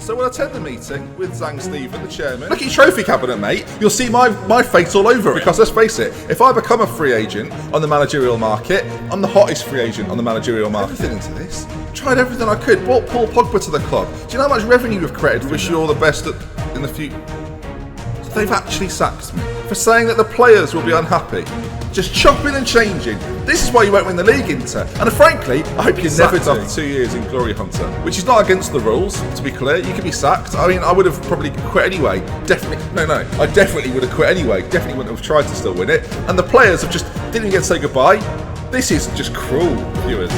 so we'll attend the meeting with Zhang Stephen, the chairman. Look at your trophy cabinet, mate. You'll see my face all over it. Because let's face it, if I become a free agent on the managerial market, I'm the hottest free agent on the managerial market. Everything into this. Tried everything I could. Brought Paul Pogba to the club. Do you know how much revenue we've created? Wish you all the best in the future. So they've actually sacked me for saying that the players will be unhappy. Just chopping and changing. This is why you won't win the league, Inter. And frankly, I hope you're never after 2 years in Glory Hunter. Which is not against the rules, to be clear. You can be sacked. I mean, I would have probably quit anyway. Definitely. No. I definitely would have quit anyway. Definitely wouldn't have tried to still win it. And the players have just didn't even get to say goodbye. This is just cruel, viewers.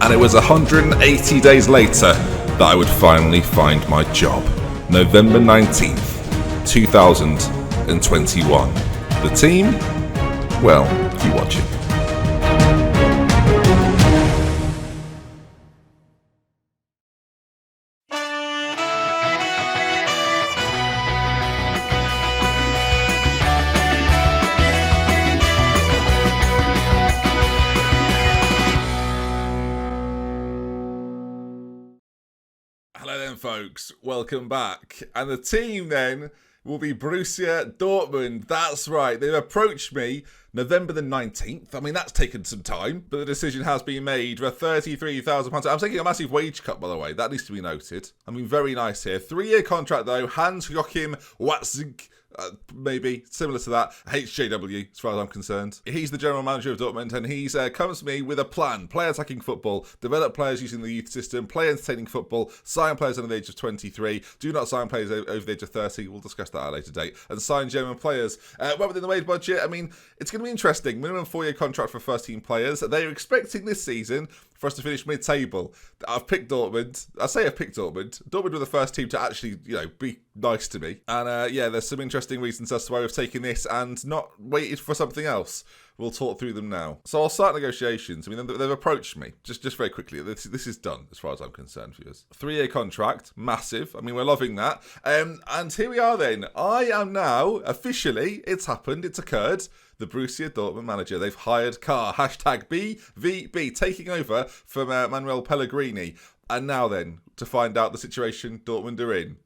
And it was 180 days later that I would finally find my job. November 19th, 2021. The team? Well, keep watching. Hello then, folks. Welcome back. And the team then will be Borussia Dortmund. That's right. They've approached me November the 19th. I mean, that's taken some time, but the decision has been made for £33,000. I'm taking a massive wage cut, by the way. That needs to be noted. I mean, very nice here. 3-year contract, though. Hans-Joachim Watzig. Maybe similar to that, HJW as far as I'm concerned. He's the general manager of Dortmund, and he's comes to me with a plan: play attacking football, develop players using the youth system, play entertaining football, sign players under the age of 23, do not sign players over the age of 30, we'll discuss that at a later date, and sign German players well within the wage budget. I mean, it's going to be interesting. Minimum 4-year contract for first team players. They're expecting this season for us to finish mid-table. I've picked Dortmund. I say I've picked Dortmund. Dortmund were the first team to actually, be nice to me. And there's some interesting reasons as to why we've taken this and not waited for something else. We'll talk through them now. So I'll start negotiations. I mean, they've approached me. Just very quickly. This is done as far as I'm concerned, viewers. 3-year contract. Massive. I mean, we're loving that. And here we are then. I am now, officially, it's happened, it's occurred, the Borussia Dortmund manager. They've hired Carr. #BVB. Taking over from Manuel Pellegrini. And now then, to find out the situation Dortmund are in.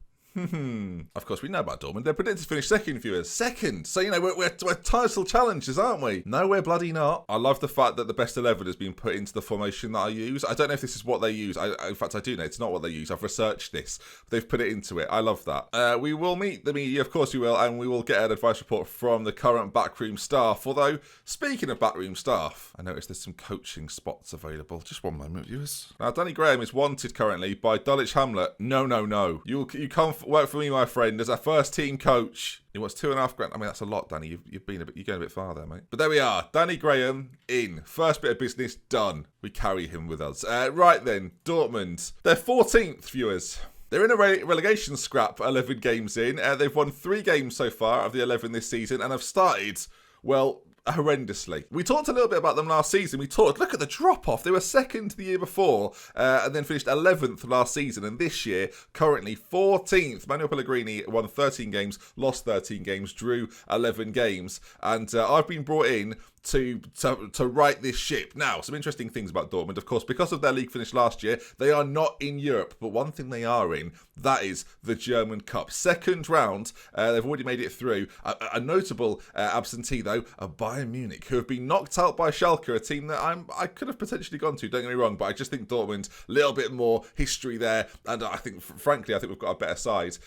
Of course, we know about Dortmund. They're predicted to finish second, viewers. Second! So, we're title challengers, aren't we? No, we're bloody not. I love the fact that the best 11 has been put into the formation that I use. I don't know if this is what they use. In fact, I do know it's not what they use. I've researched this. They've put it into it. I love that. We will meet the media, of course we will, and we will get an advice report from the current backroom staff. Although, speaking of backroom staff, I noticed there's some coaching spots available. Just one moment, viewers. Now, Danny Graham is wanted currently by Dulwich Hamlet. No. You come work for me, my friend, as a first team coach. He wants £2.5 grand. I mean, that's a lot, Danny. You're going a bit far there, mate. But there we are. Danny Graham in. First bit of business done. We carry him with us. Right then, Dortmund. They're 14th, viewers. They're in a relegation scrap 11 games in. They've won 3 games so far of the 11 this season and have started, well, horrendously. We talked a little bit about them last season. Look at the drop-off. They were second the year before and then finished 11th last season. And this year, currently 14th. Manuel Pellegrini won 13 games, lost 13 games, drew 11 games. And I've been brought in to right this ship. Now, some interesting things about Dortmund, of course, because of their league finish last year, they are not in Europe, but one thing they are in, that is the German Cup. Second round, they've already made it through. A notable absentee, though, of Bayern Munich, who have been knocked out by Schalke, a team that I could have potentially gone to, don't get me wrong, but I just think Dortmund, a little bit more history there, and I think, frankly, we've got a better side.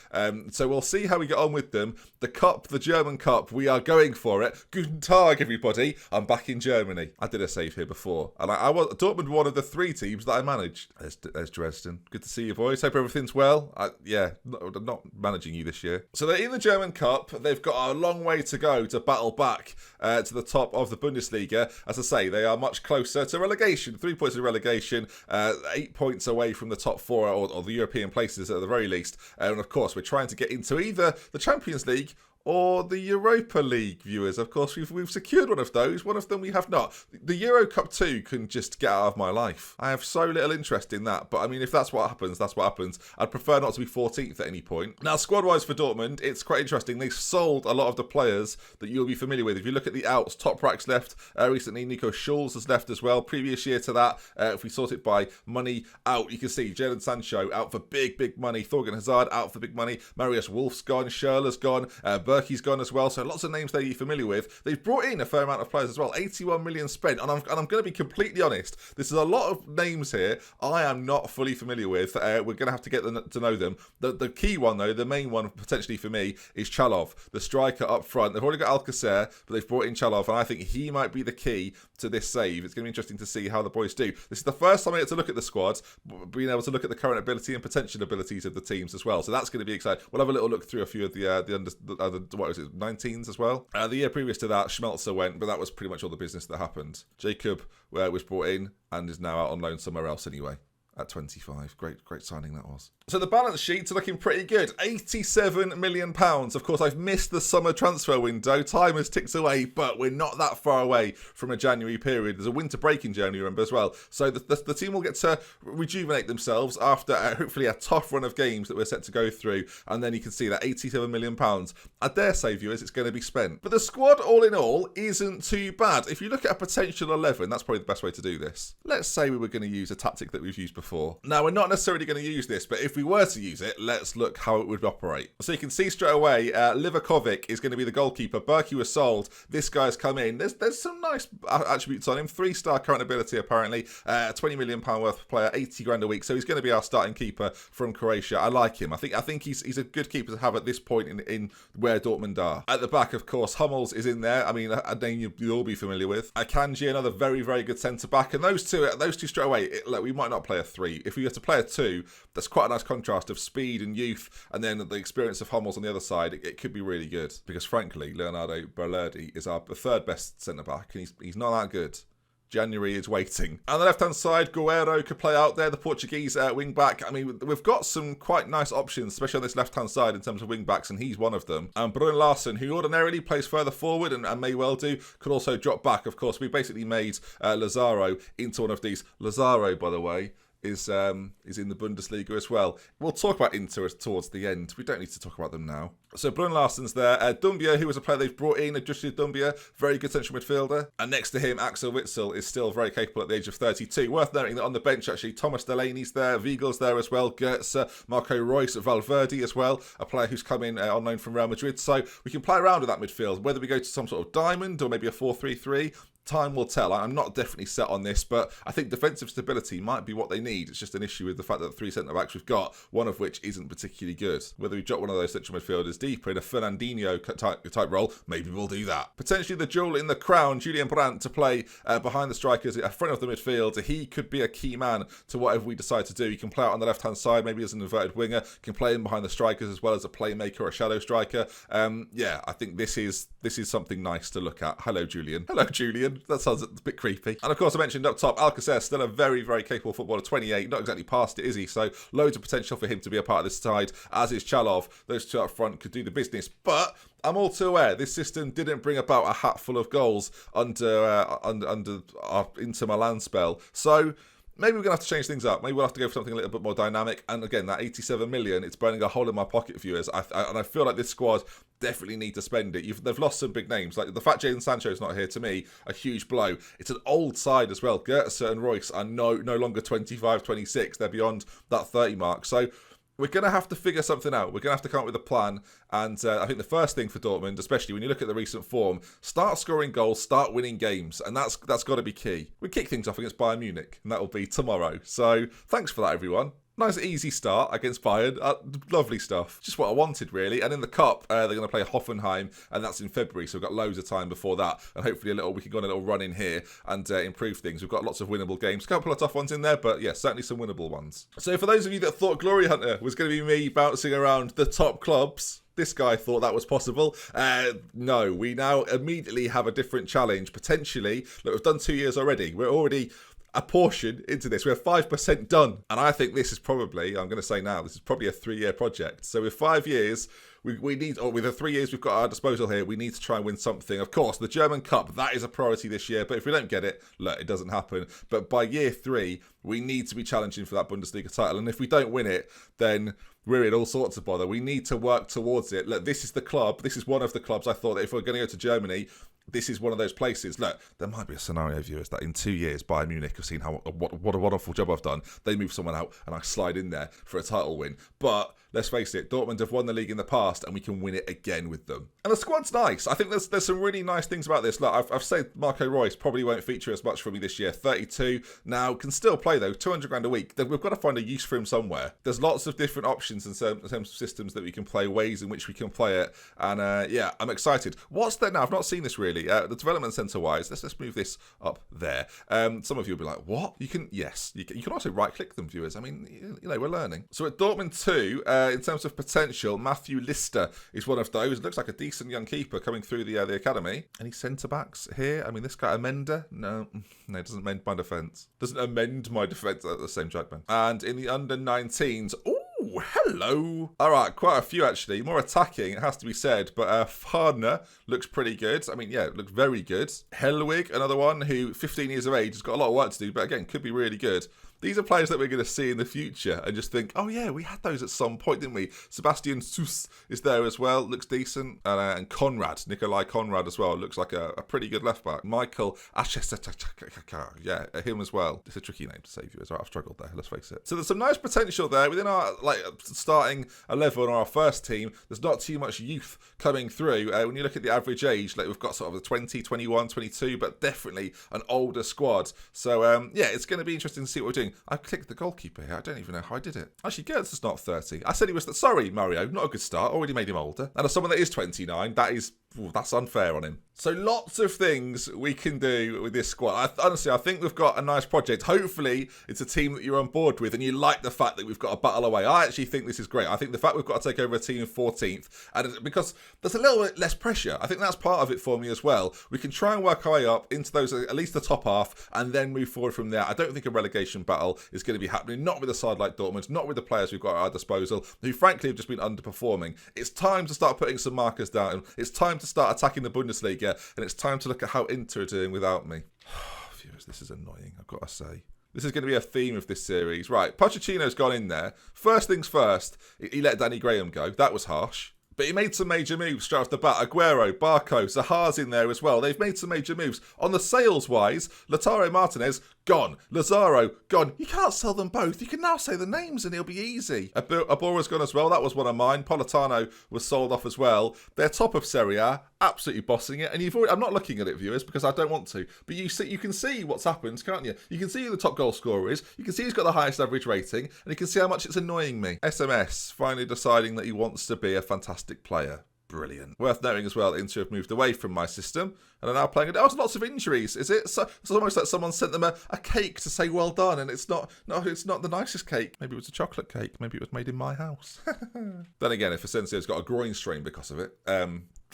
So we'll see how we get on with them. The Cup, the German Cup, we are going for it. Guten Tag, everybody. I'm back in Germany. I did a save here before. And I was Dortmund, one of the 3 teams that I managed. There's Dresden. Good to see you, boys. Hope everything's well. Not managing you this year. So they're in the German Cup. They've got a long way to go to battle back to the top of the Bundesliga. As I say, they are much closer to relegation. 3 points of relegation. 8 points away from the top 4 or the European places at the very least. And of course, we're trying to get into either the Champions League or the Europa League, viewers. Of course, we've secured one of those. One of them we have not. The Euro Cup 2 can just get out of my life. I have so little interest in that. But I mean, if that's what happens, that's what happens. I'd prefer not to be 14th at any point. Now, squad-wise for Dortmund, it's quite interesting. They've sold a lot of the players that you'll be familiar with. If you look at the outs, Toprak's left. Recently, Nico Schulz has left as well. Previous year to that, if we sort it by money out, you can see Jadon Sancho out for big money. Thorgan Hazard out for big money. Marius Wolf's gone. Schürrle's gone. Berkey's gone as well. So lots of names there you're familiar with. They've brought in a fair amount of players as well. 81 million spent. And I'm going to be completely honest. This is a lot of names here I am not fully familiar with. We're going to have to get to know them. The key one, though, the main one potentially for me is Chalov, the striker up front. They've already got Alcacer, but they've brought in Chalov, and I think he might be the key to this save. It's going to be interesting to see how the boys do. This is the first time I get to look at the squads, being able to look at the current ability and potential abilities of the teams as well. So that's going to be exciting. We'll have a little look through a few of the what was it, 19s as well. The year previous to that, Schmelzer went, but that was pretty much all the business that happened. Jacob was brought in and is now out on loan somewhere else anyway. At 25. Great signing that was. So the balance sheets are looking pretty good. £87 million. Of course, I've missed the summer transfer window. Time has ticked away, but we're not that far away from a January period. There's a winter break in January, remember, as well. So the team will get to rejuvenate themselves after hopefully a tough run of games that we're set to go through. And then you can see that £87 million. I dare say, viewers, it's going to be spent. But the squad, all in all, isn't too bad. If you look at a potential 11, that's probably the best way to do this. Let's say we were going to use a tactic that we've used before. Now, we're not necessarily going to use this, but if we were to use it, let's look how it would operate. So you can see straight away, Livakovic is going to be the goalkeeper. Berkey was sold. This guy's come in. There's some nice attributes on him. 3-star current ability, apparently. £20 million worth of player, 80 grand a week. So he's going to be our starting keeper from Croatia. I like him. I think he's a good keeper to have at this point in where Dortmund are. At the back, of course, Hummels is in there. I mean, a name you'll all be familiar with. Akanji, another very good centre-back. And those two straight away, look, we might not play a 3. If we were to play a 2, that's quite a nice contrast of speed and youth, and then the experience of Hummels on the other side. It could be really good because, frankly, Leonardo Berardi is our third best centre back, and he's not that good. January is waiting. On the left-hand side, Guerreiro could play out there, the Portuguese wing-back. I mean, we've got some quite nice options, especially on this left-hand side in terms of wing-backs, and he's one of them. And Brun Larsen, who ordinarily plays further forward and may well do, could also drop back. Of course, we basically made Lazaro into one of these. Lazaro, by the way, is in the Bundesliga as well. We'll talk about Inter towards the end. We don't need to talk about them now. So Brun Larsen's there. Dumbia, who was a player they've brought in, Justin Dumbia, very good central midfielder. And next to him, Axel Witsel is still very capable at the age of 32. Worth noting that on the bench, actually, Thomas Delaney's there, Wiegel's there as well, Goetze, Marco Reus, Valverde as well, a player who's come in on loan from Real Madrid. So we can play around with that midfield, whether we go to some sort of diamond or maybe a 4-3-3. Time will tell. I'm not definitely set on this, but I think defensive stability might be what they need. It's just an issue with the fact that the 3 centre-backs we've got, one of which isn't particularly good. Whether we drop one of those central midfielders deeper in a Fernandinho type role, maybe we'll do that. Potentially the jewel in the crown, Julian Brandt, to play behind the strikers, at front of the midfield. He could be a key man to whatever we decide to do. He can play out on the left-hand side, maybe as an inverted winger, can play in behind the strikers as well as a playmaker or a shadow striker. Yeah, I think this is something nice to look at. Hello, Julian. Hello, Julian. That sounds a bit creepy. And of course, I mentioned up top, Alcacer, still a very capable footballer, 28, not exactly past it, is he? So loads of potential for him to be a part of this side, as is Chalov. Those two up front could do the business, but I'm all too aware this system didn't bring about a hatful of goals under our Inter Milan spell. So maybe we're going to have to change things up. Maybe we'll have to go for something a little bit more dynamic. And again, that 87 million, it's burning a hole in my pocket, viewers. And I feel like this squad definitely need to spend it. They've lost some big names. Like the fact Jadon Sancho's not here, to me, a huge blow. It's an old side as well. Goetze and Reus are no longer 25, 26. They're beyond that 30 mark. So we're going to have to figure something out. We're going to have to come up with a plan. And I think the first thing for Dortmund, especially when you look at the recent form, start scoring goals, start winning games. And that's got to be key. We kick things off against Bayern Munich, and that will be tomorrow. So thanks for that, everyone. Nice easy start against Bayern. Lovely stuff. Just what I wanted, really. And in the Cup, they're going to play Hoffenheim, and that's in February, so we've got loads of time before that. And hopefully we can go on a little run in here and improve things. We've got lots of winnable games. A couple of tough ones in there, but yeah, certainly some winnable ones. So for those of you that thought Glory Hunter was going to be me bouncing around the top clubs, this guy thought that was possible. No, we now immediately have a different challenge. Potentially, look, we've done 2 years already. We're already a portion into this. We're 5% done. And I think this is probably, I'm going to say now, this is probably a 3-year project. So with 5 years, we need, or with the 3 years we've got at our disposal here, we need to try and win something. Of course, the German Cup, that is a priority this year, but if we don't get it, look, it doesn't happen. But by year 3, we need to be challenging for that Bundesliga title, and if we don't win it, then we're in all sorts of bother. We need to work towards it. Look, this is the club. This is one of the clubs I thought that if we're going to go to Germany, this is one of those places. Look, there might be a scenario, viewers, that in 2 years, Bayern Munich have seen what a wonderful job I've done. They move someone out and I slide in there for a title win. But let's face it, Dortmund have won the league in the past and we can win it again with them. And the squad's nice. I think there's some really nice things about this. Look, I've said Marco Reus probably won't feature as much for me this year. 32 now, can still play though, 200 grand a week. We've got to find a use for him somewhere. There's lots of different options in terms of systems that we can play, ways in which we can play it. And yeah, I'm excited. What's there now? I've not seen this really. The development centre wise, let's move this up there. Some of you will be like, what? You can also right click them, viewers. I mean, you know, we're learning. So at Dortmund 2, in terms of potential, Matthew Lister is one of those. Looks like a decent young keeper coming through the academy. Any centre backs here? I mean, this guy Amenda, no, it doesn't amend my defence. Doesn't amend my defence at the same Jackman. And in the under 19s, ooh, hello. All right, quite a few actually. More attacking, it has to be said. But Fardner looks pretty good. I mean, yeah, looks very good. Hellwig, another one who, 15 years of age, has got a lot of work to do, but again, could be really good. These are players that we're going to see in the future and just think, oh yeah, we had those at some point, didn't we? Sebastian Sus is there as well, looks decent. And Conrad, Nikolai Conrad as well, looks like a pretty good left back. Michael Ashesetakaka, yeah, him as well. It's a tricky name to say, viewers. I've struggled there, let's face it. So there's some nice potential there. Within our starting 11 or our first team, there's not too much youth coming through. When you look at the average age, we've got sort of the 20, 21, 22, but definitely an older squad. So yeah, it's going to be interesting to see what we're doing. I clicked the goalkeeper here. I don't even know how I did it. Actually, Gertz is not 30. I said he was... Sorry, Mario. Not a good start. Already made him older. And as someone that is 29, that's unfair on him. So lots of things we can do with this squad. Honestly, I think we've got a nice project. Hopefully, it's a team that you're on board with and you like the fact that we've got a battle away. I actually think this is great. I think the fact we've got to take over a team in 14th, and because there's a little bit less pressure, I think that's part of it for me as well. We can try and work our way up into those, at least the top half, and then move forward from there. I don't think a relegation battle is going to be happening, not with a side like Dortmund, not with the players we've got at our disposal, who frankly have just been underperforming. It's time to start putting some markers down. It's time to start attacking the Bundesliga, and it's time to look at how Inter are doing without me. Viewers, this is annoying, I've got to say. This is going to be a theme of this series. Right, Pochettino's gone in there. First things first, he let Danny Graham go. That was harsh. But he made some major moves straight off the bat. Aguero, Barco, Zaha's in there as well. They've made some major moves. On the sales-wise, Lautaro Martinez, gone. Lazaro, gone. You can't sell them both. You can now say the names and it'll be easy. Abora's gone as well. That was one of mine. Politano was sold off as well. They're top of Serie A, absolutely bossing it. And I'm not looking at it, viewers, because I don't want to. But you can see what's happened, can't you? You can see who the top goal scorer is. You can see who's got the highest average rating. And you can see how much it's annoying me. SMS finally deciding that he wants to be a fantastic player. Brilliant. Worth noting as well, Inter have moved away from my system and are now playing it. Oh, lots of injuries, is it? So it's almost like someone sent them a cake to say well done, and it's not the nicest cake. Maybe it was a chocolate cake. Maybe it was made in my house. Then again, if Asensio's got a groin strain because of it,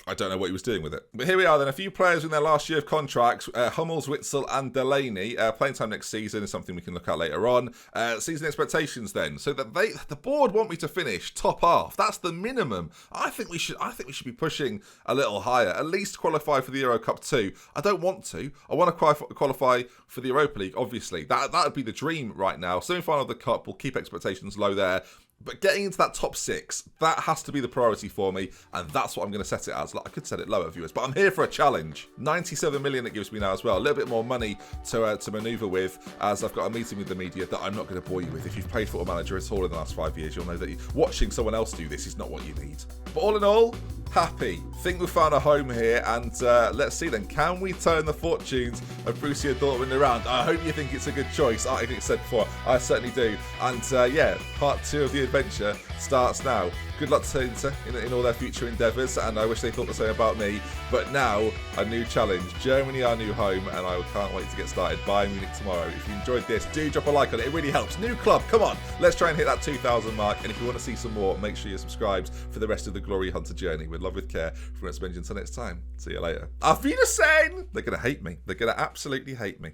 I don't know what he was doing with it. But here we are then, a few players in their last year of contracts, Hummels, Witzel and Delaney. Playing time next season is something we can look at later on. Season expectations then. So that the board want me to finish top half. That's the minimum. I think we should be pushing a little higher. At least qualify for the Euro Cup 2. I don't want to. I want to qualify for the Europa League, obviously. That would be the dream right now. Semi-final of the Cup, we'll keep expectations low there. But getting into that top 6, that has to be the priority for me, and that's what I'm going to set it as. Like, I could set it lower, viewers, but I'm here for a challenge. 97 million it gives me now as well. A little bit more money to manoeuvre with, as I've got a meeting with the media that I'm not going to bore you with. If you've played Football Manager at all in the last 5 years, you'll know that watching someone else do this is not what you need. But all in all, happy. Think we've found a home here, and let's see then. Can we turn the fortunes of Borussia Dortmund around? I hope you think it's a good choice. I think it's said before. I certainly do. And yeah, part 2 of the adventure starts now. Good luck to Inter in all their future endeavours, and I wish they thought the same about me. But now, a new challenge. Germany, our new home, and I can't wait to get started. Bayern Munich tomorrow. If you enjoyed this, do drop a like on it. It really helps. New club, come on. Let's try and hit that 2,000 mark. And if you want to see some more, make sure you're subscribed for the rest of the Glory Hunter journey. With love, with care, from DoctorBenjy until next time. See you later. Auf Wiedersehen! They're going to hate me. They're going to absolutely hate me.